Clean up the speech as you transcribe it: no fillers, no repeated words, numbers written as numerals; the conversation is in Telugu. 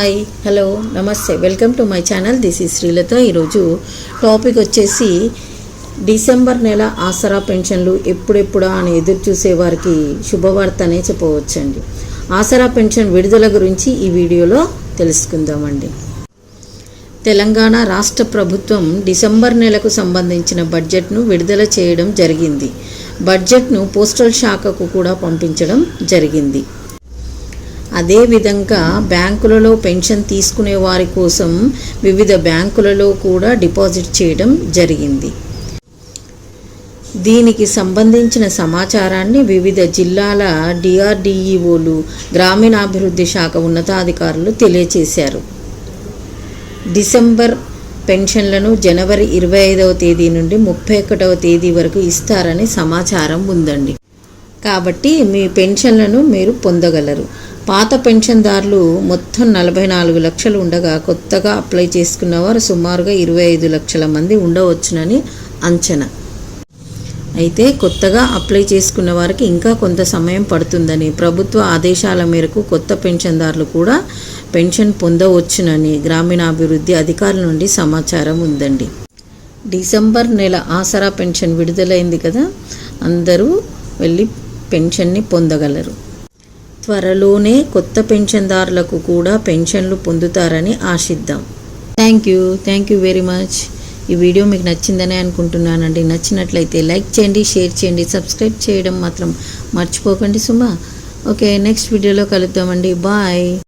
హాయ్ హలో నమస్తే welcome to my channel. This is Srilatha. ఈరోజు టాపిక్ వచ్చేసి డిసెంబర్ నెల ఆసరా పెన్షన్లు ఎప్పుడెప్పుడా అని ఎదురు చూసే వారికి శుభవార్త అనే చెప్పవచ్చండి. ఆసరా పెన్షన్ విడుదల గురించి ఈ వీడియోలో తెలుసుకుందామండి. తెలంగాణ రాష్ట్ర ప్రభుత్వం డిసెంబర్ నెలకు సంబంధించిన బడ్జెట్ను విడుదల చేయడం జరిగింది. బడ్జెట్ను పోస్టల్ శాఖకు కూడా పంపించడం జరిగింది. అదేవిధంగా బ్యాంకులలో పెన్షన్ తీసుకునే వారి కోసం వివిధ బ్యాంకులలో కూడా డిపాజిట్ చేయడం జరిగింది. దీనికి సంబంధించిన సమాచారాన్ని వివిధ జిల్లాల డిఆర్డీఈఓలు, గ్రామీణాభివృద్ధి శాఖ ఉన్నతాధికారులు తెలియజేశారు. డిసెంబర్ పెన్షన్లను జనవరి 25వ తేదీ నుండి 31వ తేదీ వరకు ఇస్తారని సమాచారం ఉందండి. కాబట్టి మీ పెన్షన్లను మీరు పొందగలరు. పాత పెన్షన్దారులు మొత్తం 44 లక్షలు ఉండగా కొత్తగా అప్లై చేసుకున్నవారు సుమారుగా 25 లక్షల మంది ఉండవచ్చునని అంచనా. అయితే కొత్తగా అప్లై చేసుకున్న వారికి ఇంకా కొంత సమయం పడుతుందని, ప్రభుత్వ ఆదేశాల మేరకు కొత్త పెన్షన్దారులు కూడా పెన్షన్ పొందవచ్చునని గ్రామీణాభివృద్ధి అధికారుల నుండి సమాచారం ఉందండి. డిసెంబర్ నెల ఆసరా పెన్షన్ విడుదలైంది కదా, అందరూ వెళ్ళి పెన్షన్ని పొందగలరు. త్వరలోనే కొత్త పెన్షన్దారులకు కూడా పెన్షన్లు పొందుతారని ఆశిద్దాం. Thank you very much. ఈ వీడియో మీకు నచ్చిందనే అనుకుంటున్నానండి. నచ్చినట్లయితే లైక్ చేయండి, షేర్ చేయండి, సబ్స్క్రైబ్ చేయడం మాత్రం మర్చిపోకండి సుమా. ఓకే, నెక్స్ట్ వీడియోలో కలుద్దామండి. బాయ్.